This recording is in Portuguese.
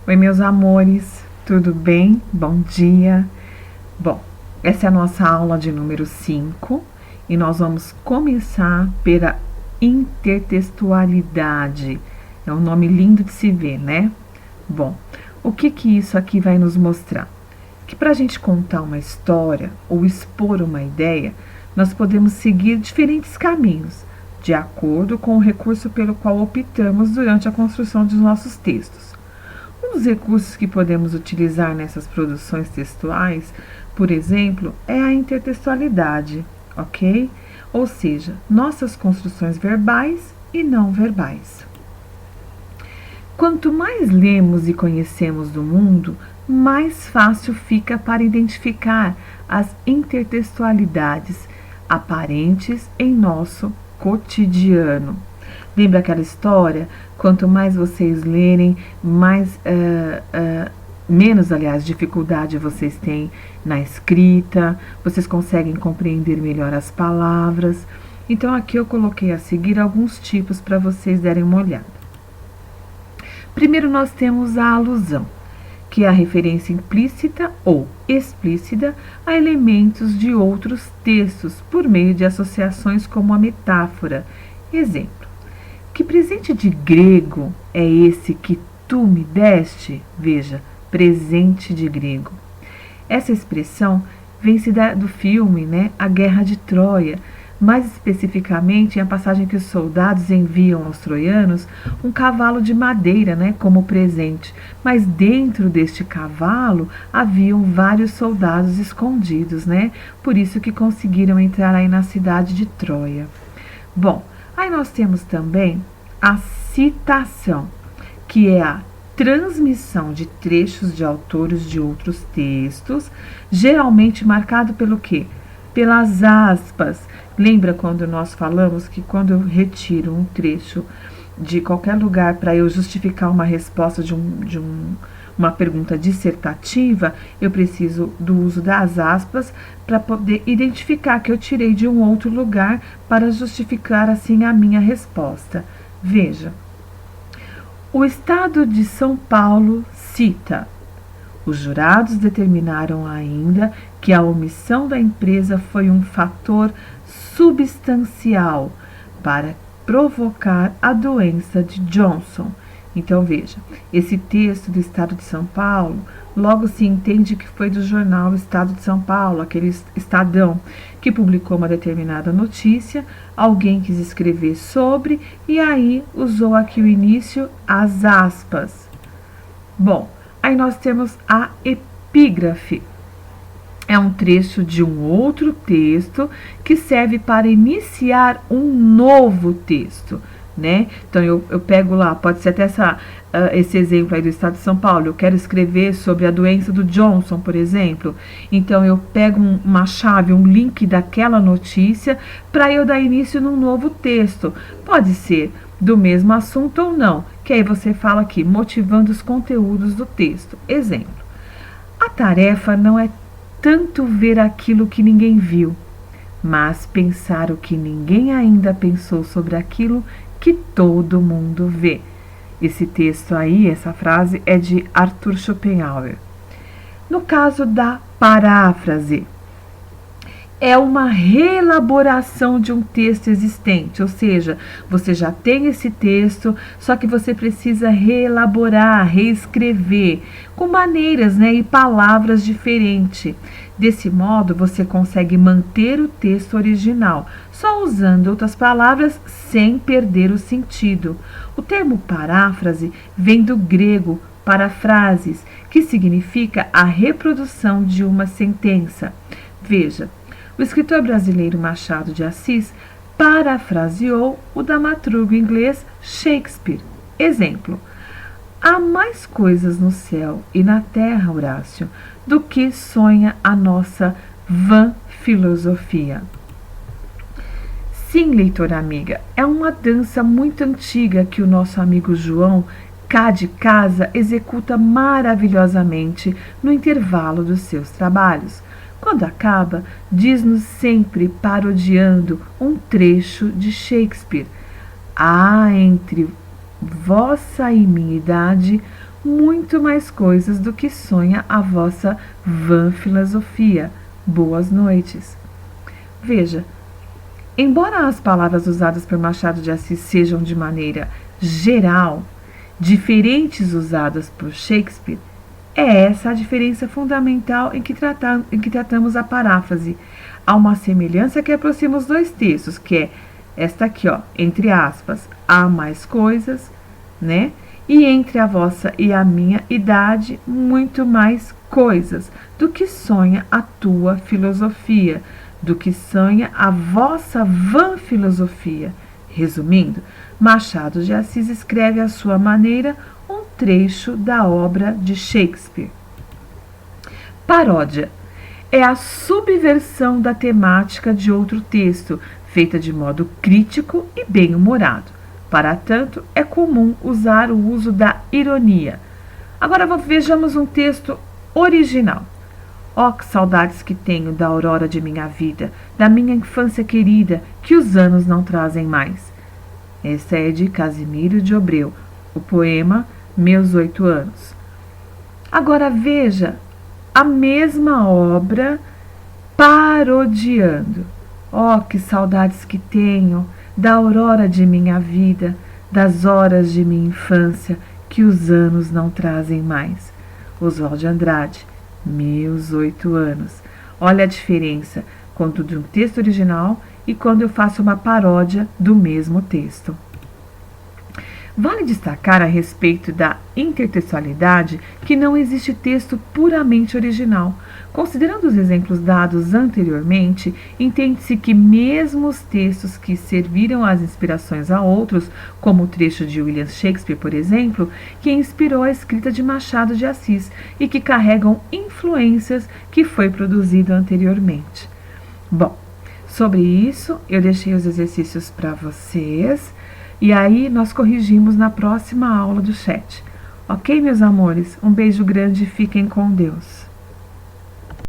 Oi, meus amores, tudo bem? Bom dia. Bom, essa é a nossa aula de número 5 e nós vamos começar pela intertextualidade. É um nome lindo de se ver, né? Bom, o que isso aqui vai nos mostrar? Que para a gente contar uma história ou expor uma ideia, nós podemos seguir diferentes caminhos, de acordo com o recurso pelo qual optamos durante a construção dos nossos textos. Um dos recursos que podemos utilizar nessas produções textuais, por exemplo, é a intertextualidade, ok? Ou seja, nossas construções verbais e não verbais. Quanto mais lemos e conhecemos do mundo, mais fácil fica para identificar as intertextualidades aparentes em nosso cotidiano. Lembra aquela história? Quanto mais vocês lerem, menos, dificuldade vocês têm na escrita, vocês conseguem compreender melhor as palavras. Então, aqui eu coloquei a seguir alguns tipos para vocês derem uma olhada. Primeiro, nós temos a alusão, que é a referência implícita ou explícita a elementos de outros textos por meio de associações como a metáfora. Exemplo: que presente de grego é esse que tu me deste? Veja, presente de grego. Essa expressão vem-se do filme, né, A Guerra de Troia, mais especificamente em a passagem que os soldados enviam aos troianos um cavalo de madeira, né, como presente, mas dentro deste cavalo haviam vários soldados escondidos, né, por isso que conseguiram entrar aí na cidade de Troia. Bom, aí nós temos também a citação, que é a transmissão de trechos de autores de outros textos, geralmente marcado pelo quê? Pelas aspas. Lembra quando nós falamos que quando eu retiro um trecho de qualquer lugar para eu justificar uma resposta uma pergunta dissertativa, eu preciso do uso das aspas para poder identificar que eu tirei de um outro lugar para justificar assim a minha resposta. Veja, o Estado de São Paulo cita: os jurados determinaram ainda que a omissão da empresa foi um fator substancial para provocar a doença de Johnson. Então, veja, esse texto do Estado de São Paulo, logo se entende que foi do jornal Estado de São Paulo, aquele Estadão, que publicou uma determinada notícia, alguém quis escrever sobre, e aí usou aqui o início, as aspas. Bom, aí nós temos a epígrafe. É um trecho de um outro texto que serve para iniciar um novo texto, né? Então, eu pego lá, pode ser até esse exemplo aí do Estado de São Paulo, eu quero escrever sobre a doença do Johnson, por exemplo. Então, eu pego uma chave, um link daquela notícia para eu dar início num novo texto. Pode ser do mesmo assunto ou não, que aí você fala aqui, motivando os conteúdos do texto. Exemplo: a tarefa não é tanto ver aquilo que ninguém viu, mas pensar o que ninguém ainda pensou sobre aquilo que todo mundo vê. Esse texto aí, essa frase é de Arthur Schopenhauer. No caso da paráfrase, é uma reelaboração de um texto existente, ou seja, você já tem esse texto, só que você precisa reelaborar, reescrever, com maneiras, né, e palavras diferentes. Desse modo, você consegue manter o texto original, só usando outras palavras sem perder o sentido. O termo paráfrase vem do grego parafrases, que significa a reprodução de uma sentença. Veja, o escritor brasileiro Machado de Assis parafraseou o dramaturgo inglês Shakespeare. Exemplo: há mais coisas no céu e na terra, Horácio, do que sonha a nossa vã filosofia. Sim, leitora amiga, é uma dança muito antiga que o nosso amigo João, cá de casa, executa maravilhosamente no intervalo dos seus trabalhos. Quando acaba, diz-nos sempre, parodiando um trecho de Shakespeare: há entre vossa e minha idade muito mais coisas do que sonha a vossa vã filosofia. Boas noites. Veja, embora as palavras usadas por Machado de Assis sejam de maneira geral diferentes usadas por Shakespeare, é essa a diferença fundamental em que tratamos a paráfrase. Há uma semelhança que aproxima os dois textos, que é esta aqui, ó, entre aspas, há mais coisas, né? E entre a vossa e a minha idade, muito mais coisas do que sonha a tua filosofia, do que sonha a vossa vã filosofia. Resumindo, Machado de Assis escreve à sua maneira um trecho da obra de Shakespeare. Paródia é a subversão da temática de outro texto, feita de modo crítico e bem-humorado. Para tanto, é comum usar o uso da ironia. Agora vejamos um texto original. Oh, que saudades que tenho da aurora de minha vida, da minha infância querida, que os anos não trazem mais. Esta é de Casimiro de Abreu, o poema Meus 8 Anos. Agora veja a mesma obra parodiando. Oh, que saudades que tenho da aurora de minha vida, das horas de minha infância, que os anos não trazem mais. Oswald de Andrade, Meus 8 Anos. Olha a diferença quando de um texto original e quando eu faço uma paródia do mesmo texto. Vale destacar a respeito da intertextualidade que não existe texto puramente original. Considerando os exemplos dados anteriormente, entende-se que mesmo os textos que serviram as inspirações a outros, como o trecho de William Shakespeare, por exemplo, que inspirou a escrita de Machado de Assis e que carregam influências que foi produzido anteriormente. Bom, sobre isso eu deixei os exercícios para vocês. E aí nós corrigimos na próxima aula do chat. Ok, meus amores? Um beijo grande e fiquem com Deus.